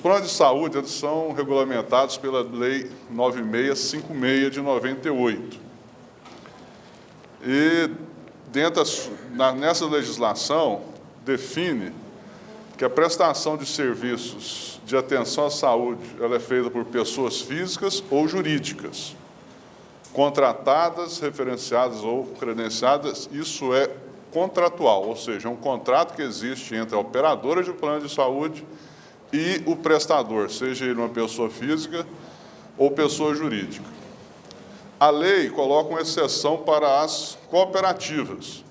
planos de saúde, eles são regulamentados pela Lei 9656 de 98. E nessa legislação define que a prestação de serviços de atenção à saúde ela é feita por pessoas físicas ou jurídicas, contratadas, referenciadas ou credenciadas. Isso é contratual, ou seja, é um contrato que existe entre a operadora de plano de saúde e o prestador, seja ele uma pessoa física ou pessoa jurídica. A lei coloca uma exceção para as cooperativas.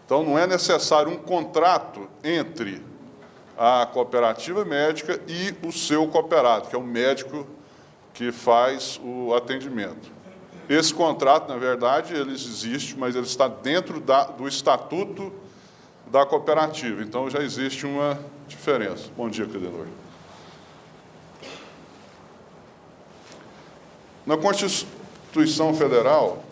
Então, não é necessário um contrato entre a cooperativa médica e o seu cooperado, que é o médico que faz o atendimento. Esse contrato, na verdade, ele existe, mas ele está dentro do estatuto da cooperativa. Então, já existe uma diferença. Bom dia, Credenor. Na Constituição Federal,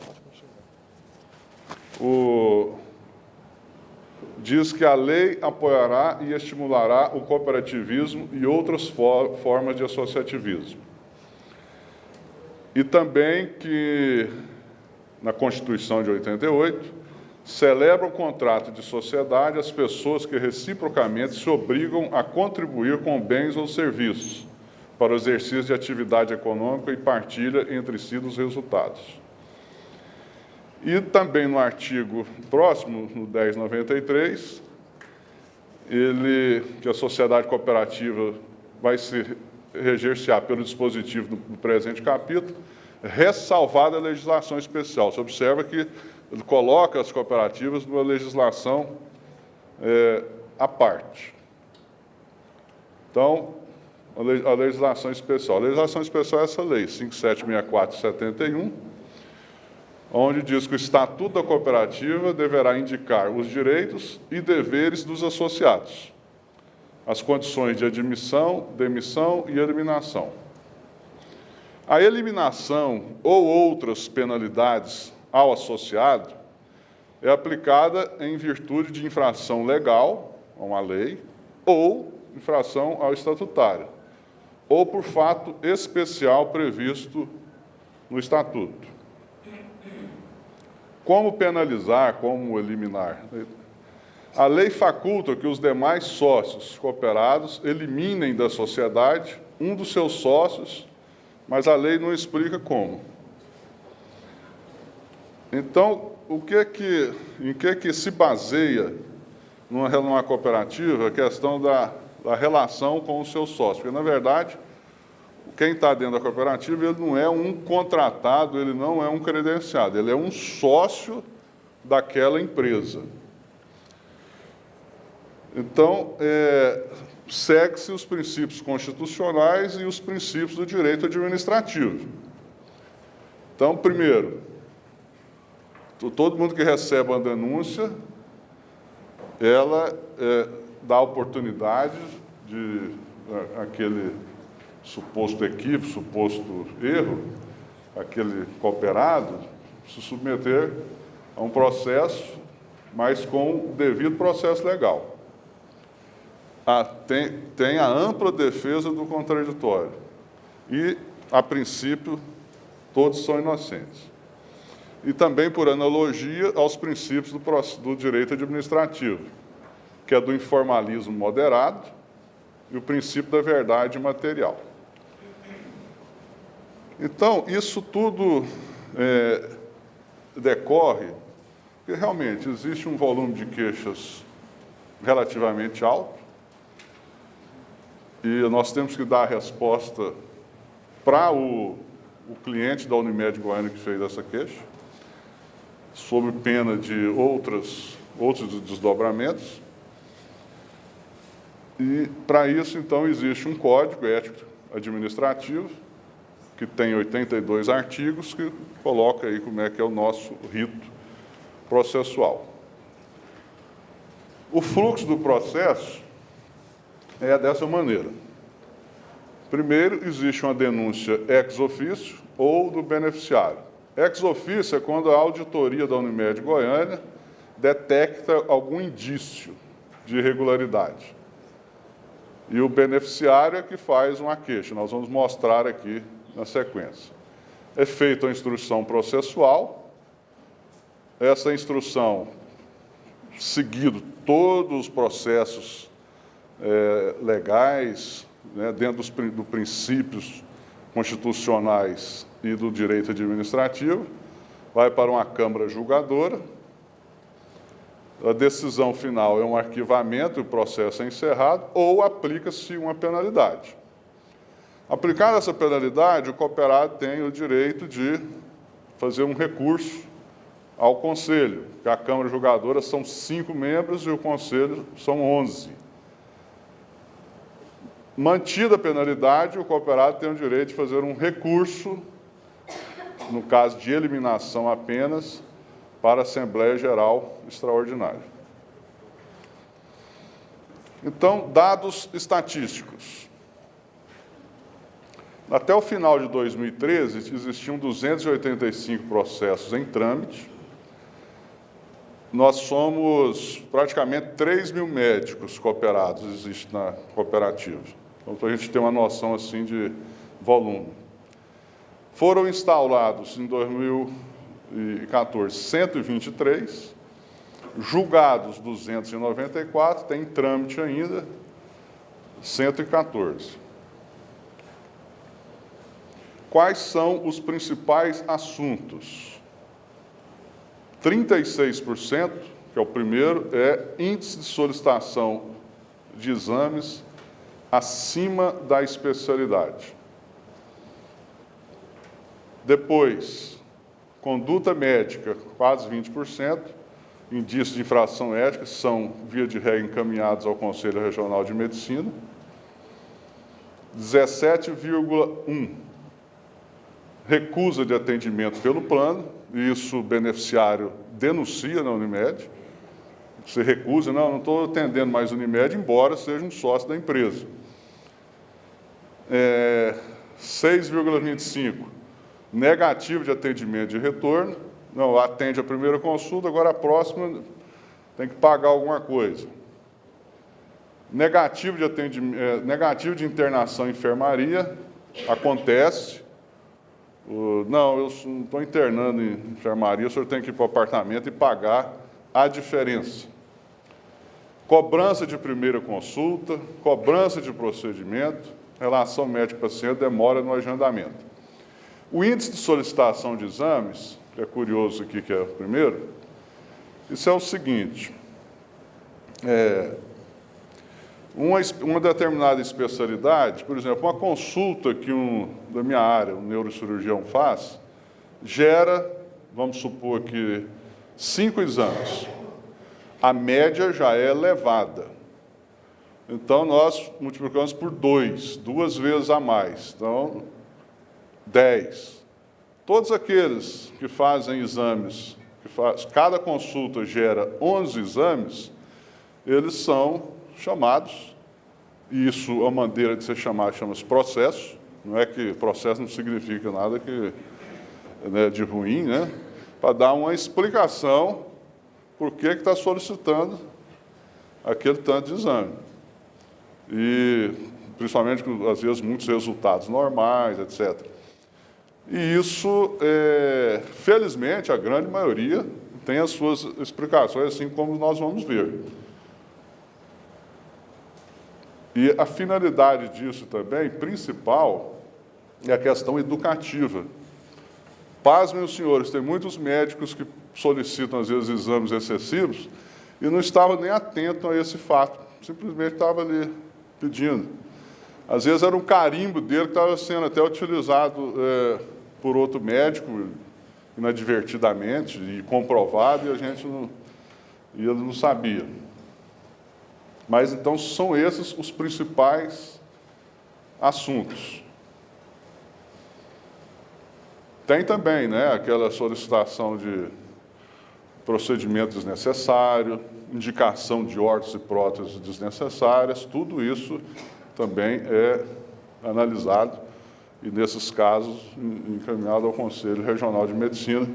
diz que a lei apoiará e estimulará o cooperativismo e outras formas de associativismo. E também que, na Constituição de 88, celebra o contrato de sociedade as pessoas que reciprocamente se obrigam a contribuir com bens ou serviços para o exercício de atividade econômica e partilha entre si dos resultados. E também no artigo próximo, no 1093, que a sociedade cooperativa vai se reger-se-á pelo dispositivo do presente capítulo, ressalvada a legislação especial. Você observa que ele coloca as cooperativas numa legislação à parte. Então, a legislação especial. A legislação especial é essa lei, 5764/71, onde diz que o Estatuto da Cooperativa deverá indicar os direitos e deveres dos associados, as condições de admissão, demissão e eliminação. A eliminação ou outras penalidades ao associado é aplicada em virtude de infração legal, a uma lei, ou infração ao estatutário, ou por fato especial previsto no Estatuto. Como penalizar, como eliminar? A lei faculta que os demais sócios cooperados eliminem da sociedade um dos seus sócios, mas a lei não explica como. Então, em que se baseia numa cooperativa a questão da relação com os seus sócios? Porque, na verdade, quem está dentro da cooperativa, ele não é um contratado, ele não é um credenciado, ele é um sócio daquela empresa. Então, segue-se os princípios constitucionais e os princípios do direito administrativo. Então, primeiro, todo mundo que recebe uma denúncia, ela dá oportunidade de aquele suposto equívoco, suposto erro, aquele cooperado, se submeter a um processo, mas com o devido processo legal. Tem a ampla defesa do contraditório. E, a princípio, todos são inocentes. E também, por analogia, aos princípios do direito administrativo, que é do informalismo moderado e o princípio da verdade material. Então, isso tudo decorre porque, realmente, existe um volume de queixas relativamente alto e nós temos que dar a resposta para o cliente da Unimed Goiânia que fez essa queixa, sob pena de outros desdobramentos. E, para isso, então, existe um código ético administrativo, que tem 82 artigos, que coloca aí como é que é o nosso rito processual. O fluxo do processo é dessa maneira. Primeiro, existe uma denúncia ex officio ou do beneficiário. Ex officio é quando a auditoria da Unimed Goiânia detecta algum indício de irregularidade. E o beneficiário é que faz uma queixa. Nós vamos mostrar aqui na sequência. É feita a instrução processual. Essa instrução, seguido todos os processos legais, né, dentro dos princípios constitucionais e do direito administrativo, vai para uma Câmara julgadora. A decisão final é um arquivamento e o processo é encerrado, ou aplica-se uma penalidade. Aplicada essa penalidade, o cooperado tem o direito de fazer um recurso ao Conselho, porque a Câmara julgadora são 5 membros e o Conselho são 11. Mantida a penalidade, o cooperado tem o direito de fazer um recurso, no caso de eliminação apenas, para a Assembleia Geral Extraordinária. Então, dados estatísticos. Até o final de 2013, existiam 285 processos em trâmite. Nós somos praticamente 3 mil médicos cooperados, existe na cooperativa. Então, para a gente ter uma noção assim de volume. Foram instalados em 2014 123, julgados 294, tem em trâmite ainda 114. Quais são os principais assuntos? 36%, que é o primeiro, é índice de solicitação de exames acima da especialidade. Depois, conduta médica, quase 20%, indícios de infração ética são, via de regra, encaminhados ao Conselho Regional de Medicina. 17,1%, recusa de atendimento pelo plano, e isso o beneficiário denuncia na Unimed. Você recusa, não estou atendendo mais a Unimed, embora seja um sócio da empresa. 6,25%, negativo de atendimento de retorno. Não, atende a primeira consulta, agora a próxima tem que pagar alguma coisa. Negativo de atendimento, negativo de internação em enfermaria, acontece. Não, eu não estou internando em enfermaria, o senhor tem que ir para o apartamento e pagar a diferença. Cobrança de primeira consulta, cobrança de procedimento, relação médico-paciente, demora no agendamento. O índice de solicitação de exames, que é curioso aqui, que é o primeiro, isso é o seguinte, uma determinada especialidade, por exemplo, uma consulta que da minha área, um neurocirurgião faz, gera, vamos supor que 5 exames. A média já é elevada. Então, nós multiplicamos por 2 vezes a mais. Então, 10. Todos aqueles que fazem exames, cada consulta gera 11 exames, eles são chamados, e isso, a maneira de ser chamado, chama-se processo. Não é que processo não significa nada de ruim, né? Para dar uma explicação por que está solicitando aquele tanto de exame. E, principalmente, às vezes, muitos resultados normais, etc. E isso, felizmente, a grande maioria tem as suas explicações, assim como nós vamos ver. E a finalidade disso também, principal, é a questão educativa. Pasmem os senhores, tem muitos médicos que solicitam, às vezes, exames excessivos e não estavam nem atentos a esse fato, simplesmente estava ali pedindo. Às vezes era um carimbo dele que estava sendo até utilizado por outro médico, inadvertidamente, e comprovado, e a gente não sabia. Mas, então, são esses os principais assuntos. Tem também, né, aquela solicitação de procedimento desnecessário, indicação de órtese e próteses desnecessárias, tudo isso também é analisado e, nesses casos, encaminhado ao Conselho Regional de Medicina,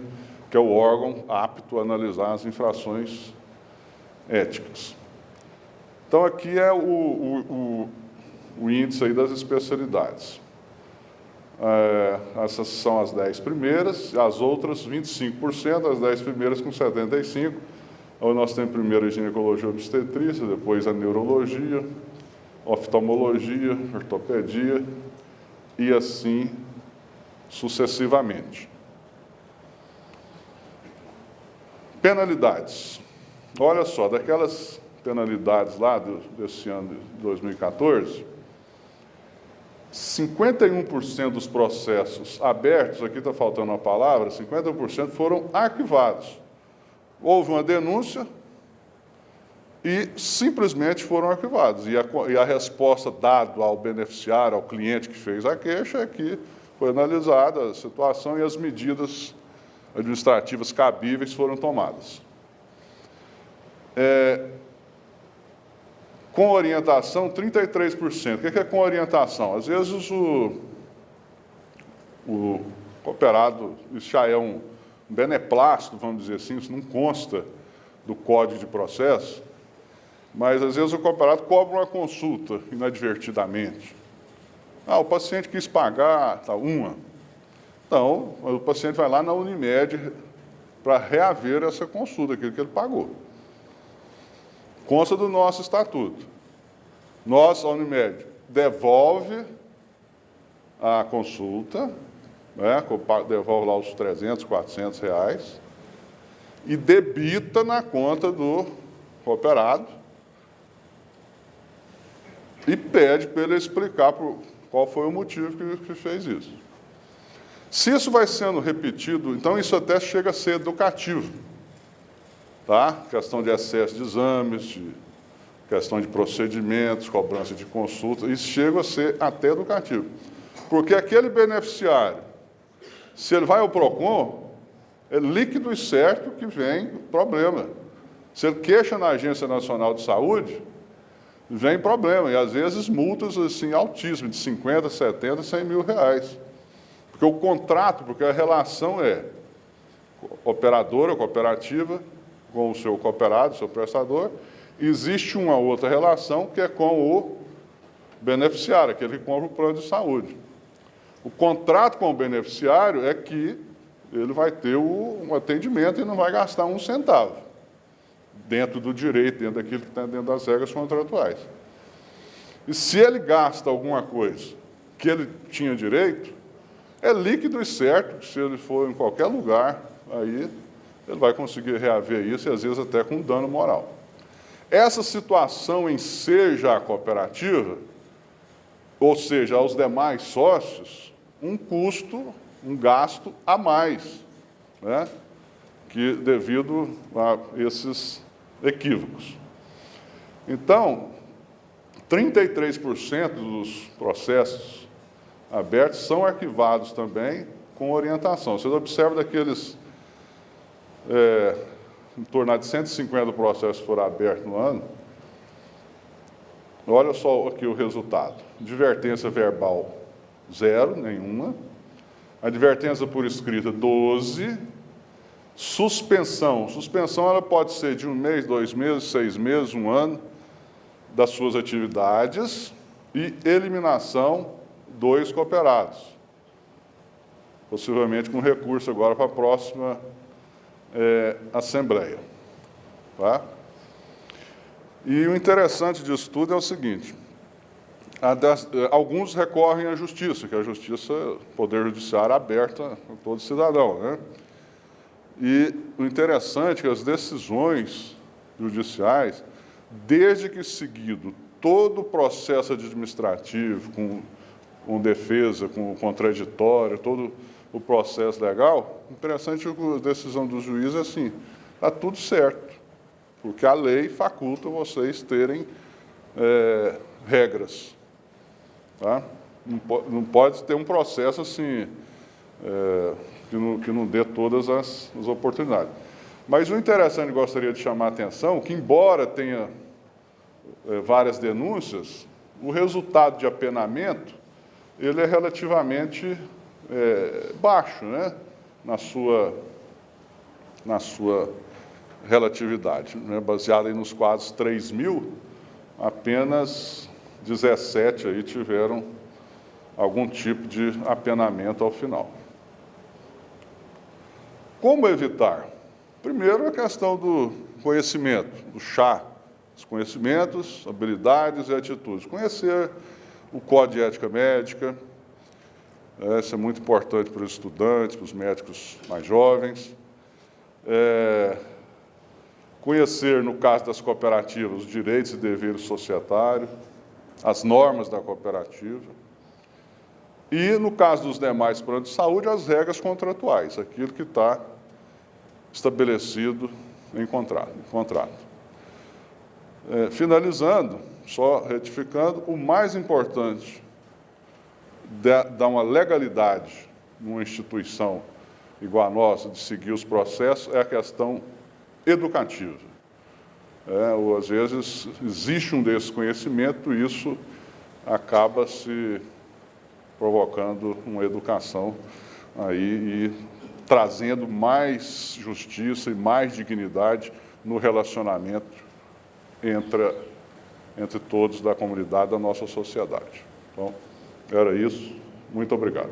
que é o órgão apto a analisar as infrações éticas. Então, aqui é o índice aí das especialidades. Essas são as 10 primeiras, as outras 25%, as 10 primeiras com 75%. Então, nós temos primeiro a ginecologia obstetrícia, depois a neurologia, oftalmologia, ortopedia e assim sucessivamente. Penalidades. Olha só, daquelas penalidades lá desse ano de 2014, 51% dos processos abertos, aqui está faltando uma palavra, 50% foram arquivados. Houve uma denúncia e simplesmente foram arquivados. E a resposta dada ao beneficiário, ao cliente que fez a queixa, é que foi analisada a situação e as medidas administrativas cabíveis foram tomadas. Com orientação, 33%. O que é com orientação? Às vezes o cooperado, isso já é um beneplácito, vamos dizer assim, isso não consta do Código de Processo, mas às vezes o cooperado cobra uma consulta inadvertidamente. O paciente quis pagar uma. Então, o paciente vai lá na Unimed para reaver essa consulta, aquilo que ele pagou. Consta do nosso estatuto. Nós, a Unimed, devolve a consulta, né, devolve lá os 300, 400 reais e debita na conta do cooperado e pede para ele explicar qual foi o motivo que fez isso. Se isso vai sendo repetido, então isso até chega a ser educativo, tá? Questão de excesso de exames, questão de procedimentos, cobrança de consulta, isso chega a ser até educativo. Porque aquele beneficiário, se ele vai ao PROCON, é líquido e certo que vem problema. Se ele queixa na Agência Nacional de Saúde, vem problema, e às vezes multas assim, altíssimas, de 50, 70, 100 mil reais. Porque o contrato, porque a relação é operadora, cooperativa, com o seu cooperado, seu prestador, existe uma outra relação que é com o beneficiário, aquele que compra o plano de saúde. O contrato com o beneficiário é que ele vai ter um atendimento e não vai gastar um centavo, dentro do direito, dentro daquilo que está dentro das regras contratuais. E se ele gasta alguma coisa que ele tinha direito, é líquido e certo que se ele for em qualquer lugar, aí ele vai conseguir reaver isso e às vezes até com dano moral. Essa situação em ser já cooperativa, ou seja, aos demais sócios, um custo, um gasto a mais, né? Que devido a esses equívocos. Então, 33% dos processos abertos são arquivados também com orientação. Vocês observam daqueles, em torno de 150 processos foram abertos no ano, olha só aqui o resultado. Advertência verbal, 0, nenhuma. Advertência por escrita, 12. Suspensão. Suspensão ela pode ser de 1 mês, 2 meses, 6 meses, 1 ano das suas atividades. E eliminação, 2 cooperados. Possivelmente com recurso agora para a próxima Assembleia. Tá? E o interessante disso tudo é o seguinte, alguns recorrem à justiça, que a justiça, o poder judiciário aberto a todo cidadão, né? E o interessante é que as decisões judiciais, desde que seguido todo o processo administrativo, com defesa, com contraditório, todo o processo legal, interessante a decisão do juiz é assim, está tudo certo, porque a lei faculta vocês terem regras. Tá? Não pode ter um processo assim, que não dê todas as oportunidades. Mas o interessante, gostaria de chamar a atenção, que embora tenha várias denúncias, o resultado de apenamento, ele é relativamente baixo, né? na sua relatividade, né? Baseado aí nos quadros 3.000, apenas 17 aí tiveram algum tipo de apenamento ao final. Como evitar? Primeiro, a questão do conhecimento, do chá, os conhecimentos, habilidades e atitudes. Conhecer o Código de Ética Médica, isso é muito importante para os estudantes, para os médicos mais jovens. Conhecer, no caso das cooperativas, os direitos e deveres societários, as normas da cooperativa. E, no caso dos demais planos de saúde, as regras contratuais, aquilo que está estabelecido em contrato. Finalizando, só retificando, o mais importante dar uma legalidade numa instituição igual a nossa, de seguir os processos, é a questão educativa. Ou, às vezes, existe um desconhecimento e isso acaba se provocando uma educação aí e trazendo mais justiça e mais dignidade no relacionamento entre todos da comunidade, da nossa sociedade. Então, era isso. Muito obrigado.